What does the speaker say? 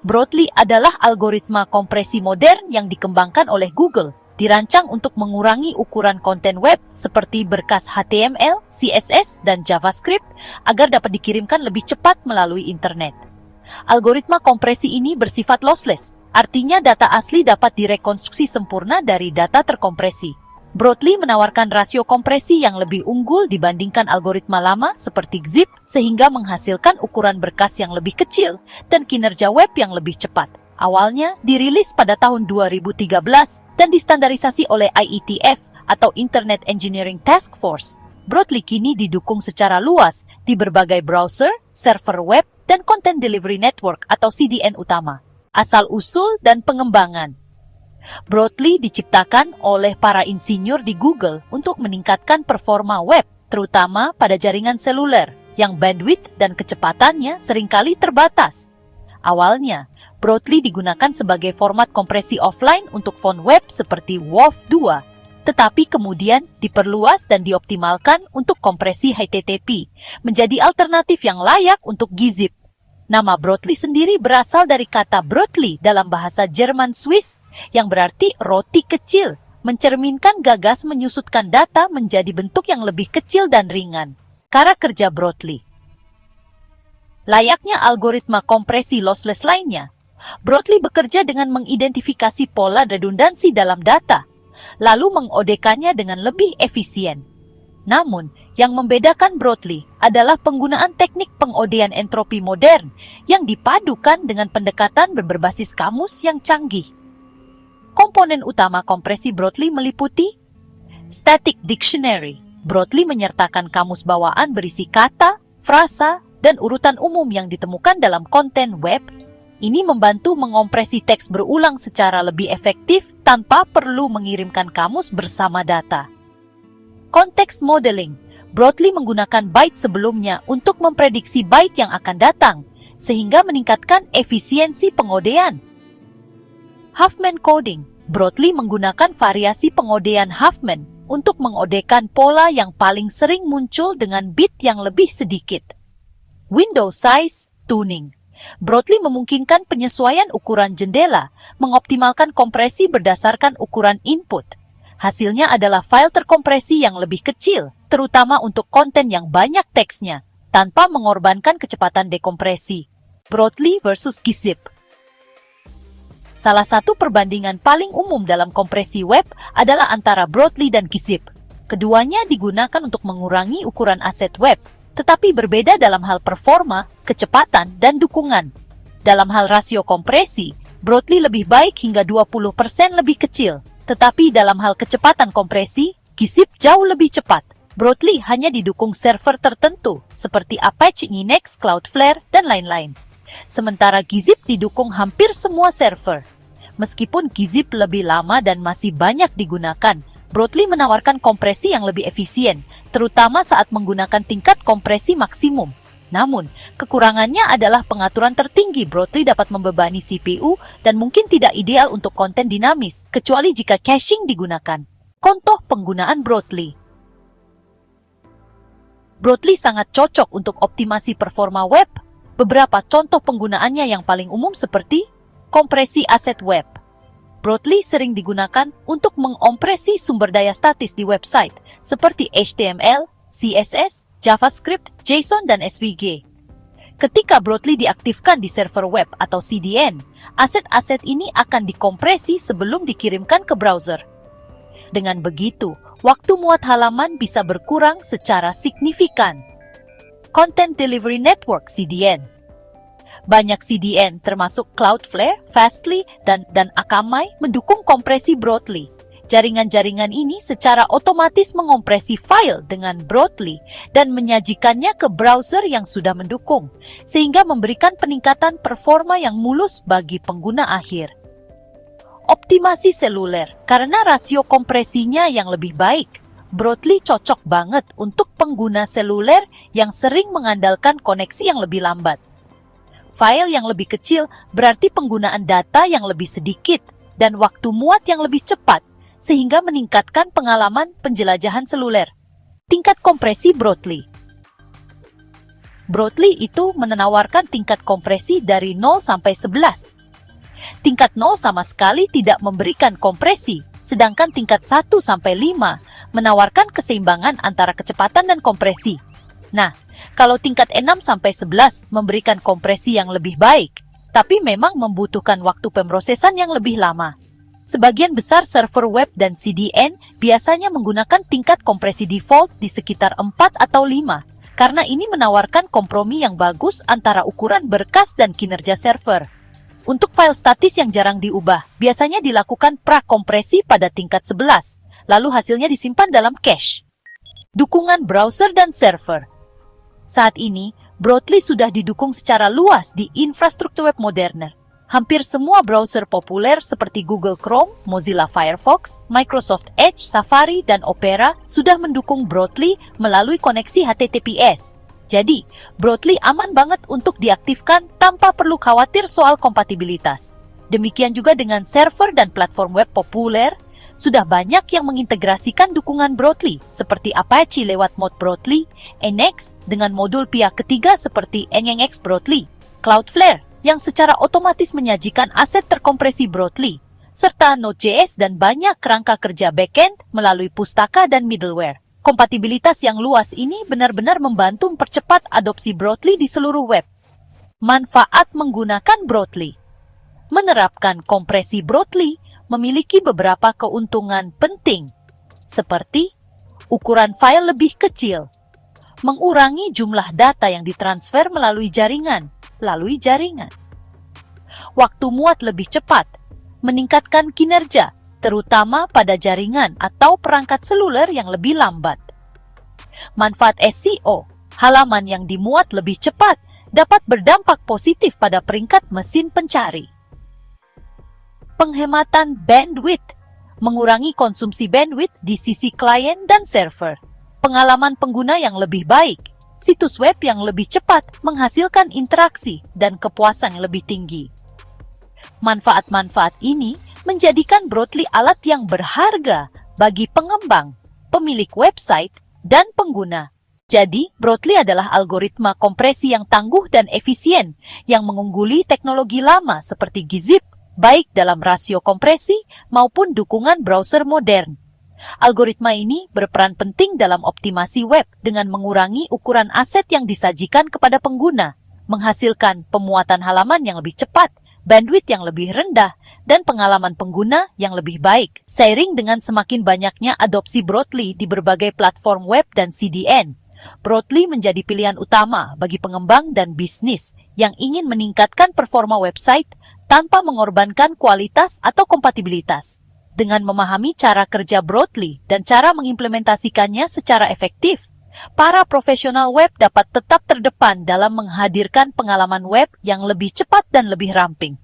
Broadly adalah algoritma kompresi modern yang dikembangkan oleh Google, dirancang untuk mengurangi ukuran konten web seperti berkas HTML, CSS, dan JavaScript agar dapat dikirimkan lebih cepat melalui internet. Algoritma kompresi ini bersifat lossless, artinya data asli dapat direkonstruksi sempurna dari data terkompresi. Broadly menawarkan rasio kompresi yang lebih unggul dibandingkan algoritma lama seperti Gzip, sehingga menghasilkan ukuran berkas yang lebih kecil dan kinerja web yang lebih cepat. Awalnya dirilis pada tahun 2013 dan distandarisasi oleh IETF atau Internet Engineering Task Force. Broadly kini didukung secara luas di berbagai browser, server web, dan Content Delivery Network atau CDN utama. Asal-usul dan pengembangan. Broadly diciptakan oleh para insinyur di Google untuk meningkatkan performa web, terutama pada jaringan seluler, yang bandwidth dan kecepatannya seringkali terbatas. Awalnya, Broadly digunakan sebagai format kompresi offline untuk font web seperti WOV2, tetapi kemudian diperluas dan dioptimalkan untuk kompresi HTTP, menjadi alternatif yang layak untuk Gzip. Nama Broadly sendiri berasal dari kata Brotli dalam bahasa Jerman Swiss, yang berarti roti kecil, mencerminkan gagas menyusutkan data menjadi bentuk yang lebih kecil dan ringan. Cara kerja Broadly. Layaknya algoritma kompresi lossless lainnya, Broadly bekerja dengan mengidentifikasi pola redundansi dalam data, lalu mengodekannya dengan lebih efisien. Namun, yang membedakan Broadly adalah penggunaan teknik pengodean entropi modern yang dipadukan dengan pendekatan berbasis kamus yang canggih. Komponen utama kompresi Broadly meliputi Static Dictionary. Broadly menyertakan kamus bawaan berisi kata, frasa, dan urutan umum yang ditemukan dalam konten web. Ini membantu mengompresi teks berulang secara lebih efektif tanpa perlu mengirimkan kamus bersama data. Context Modeling. Broadly menggunakan byte sebelumnya untuk memprediksi byte yang akan datang, sehingga meningkatkan efisiensi pengodean. Huffman Coding. Broadly menggunakan variasi pengodean Huffman untuk mengodekan pola yang paling sering muncul dengan bit yang lebih sedikit. Window Size Tuning. Broadly memungkinkan penyesuaian ukuran jendela, mengoptimalkan kompresi berdasarkan ukuran input. Hasilnya adalah file terkompresi yang lebih kecil, terutama untuk konten yang banyak teksnya, tanpa mengorbankan kecepatan dekompresi. Broadly versus Gzip. Salah satu perbandingan paling umum dalam kompresi web adalah antara Broadly dan Gzip. Keduanya digunakan untuk mengurangi ukuran aset web, tetapi berbeda dalam hal performa, kecepatan, dan dukungan. Dalam hal rasio kompresi, Broadly lebih baik hingga 20% lebih kecil. Tetapi dalam hal kecepatan kompresi, Gzip jauh lebih cepat. Broadly hanya didukung server tertentu, seperti Apache Nginx, Cloudflare, dan lain-lain. Sementara Gzip didukung hampir semua server. Meskipun Gzip lebih lama dan masih banyak digunakan, Broadly menawarkan kompresi yang lebih efisien, terutama saat menggunakan tingkat kompresi maksimum. Namun, kekurangannya adalah pengaturan tertinggi. Broadly dapat membebani CPU dan mungkin tidak ideal untuk konten dinamis, kecuali jika caching digunakan. Contoh penggunaan Broadly. Broadly sangat cocok untuk optimasi performa web. Beberapa contoh penggunaannya yang paling umum seperti kompresi aset web. Broadly sering digunakan untuk mengompresi sumber daya statis di website, seperti HTML, CSS, JavaScript, JSON, dan SVG. Ketika Broadly diaktifkan di server web atau CDN, aset-aset ini akan dikompresi sebelum dikirimkan ke browser. Dengan begitu, waktu muat halaman bisa berkurang secara signifikan. Content Delivery Network (CDN). Banyak CDN termasuk Cloudflare, Fastly, dan Akamai mendukung kompresi Broadly. Jaringan-jaringan ini secara otomatis mengompresi file dengan Broadly dan menyajikannya ke browser yang sudah mendukung, sehingga memberikan peningkatan performa yang mulus bagi pengguna akhir. Optimasi seluler. Karena rasio kompresinya yang lebih baik, Broadly cocok banget untuk pengguna seluler yang sering mengandalkan koneksi yang lebih lambat. File yang lebih kecil berarti penggunaan data yang lebih sedikit dan waktu muat yang lebih cepat, sehingga meningkatkan pengalaman penjelajahan seluler. Tingkat kompresi Broadly. Broadly itu menawarkan tingkat kompresi dari 0 sampai 11. Tingkat 0 sama sekali tidak memberikan kompresi, sedangkan tingkat 1-5 menawarkan keseimbangan antara kecepatan dan kompresi. Nah, kalau tingkat 6-11 memberikan kompresi yang lebih baik, tapi memang membutuhkan waktu pemrosesan yang lebih lama. Sebagian besar server web dan CDN biasanya menggunakan tingkat kompresi default di sekitar 4 atau 5, karena ini menawarkan kompromi yang bagus antara ukuran berkas dan kinerja server. Untuk file statis yang jarang diubah, biasanya dilakukan prakompresi pada tingkat 11, lalu hasilnya disimpan dalam cache. Dukungan browser dan server. Saat ini, Brotli sudah didukung secara luas di infrastruktur web modern. Hampir semua browser populer seperti Google Chrome, Mozilla Firefox, Microsoft Edge, Safari, dan Opera sudah mendukung Brotli melalui koneksi HTTPS. Jadi, Brotli aman banget untuk diaktifkan tanpa perlu khawatir soal kompatibilitas. Demikian juga dengan server dan platform web populer, sudah banyak yang mengintegrasikan dukungan Brotli, seperti Apache lewat mod Brotli, Nginx dengan modul pihak ketiga seperti Nginx Brotli, Cloudflare yang secara otomatis menyajikan aset terkompresi Brotli, serta Node.js dan banyak kerangka kerja backend melalui pustaka dan middleware. Kompatibilitas yang luas ini benar-benar membantu mempercepat adopsi Brotli di seluruh web. Manfaat menggunakan Brotli. Menerapkan kompresi Brotli memiliki beberapa keuntungan penting, seperti ukuran file lebih kecil, mengurangi jumlah data yang ditransfer melalui jaringan, waktu muat lebih cepat, meningkatkan kinerja, terutama pada jaringan atau perangkat seluler yang lebih lambat. Manfaat SEO, halaman yang dimuat lebih cepat dapat berdampak positif pada peringkat mesin pencari. Penghematan bandwidth, mengurangi konsumsi bandwidth di sisi klien dan server. Pengalaman pengguna yang lebih baik, situs web yang lebih cepat menghasilkan interaksi dan kepuasan yang lebih tinggi. Manfaat-manfaat ini menjadikan Brotli alat yang berharga bagi pengembang, pemilik website, dan pengguna. Jadi, Brotli adalah algoritma kompresi yang tangguh dan efisien yang mengungguli teknologi lama seperti Gzip, baik dalam rasio kompresi maupun dukungan browser modern. Algoritma ini berperan penting dalam optimasi web dengan mengurangi ukuran aset yang disajikan kepada pengguna, menghasilkan pemuatan halaman yang lebih cepat, bandwidth yang lebih rendah, dan pengalaman pengguna yang lebih baik. Seiring dengan semakin banyaknya adopsi Brotli di berbagai platform web dan CDN, Brotli menjadi pilihan utama bagi pengembang dan bisnis yang ingin meningkatkan performa website tanpa mengorbankan kualitas atau kompatibilitas. Dengan memahami cara kerja Brotli dan cara mengimplementasikannya secara efektif, para profesional web dapat tetap terdepan dalam menghadirkan pengalaman web yang lebih cepat dan lebih ramping.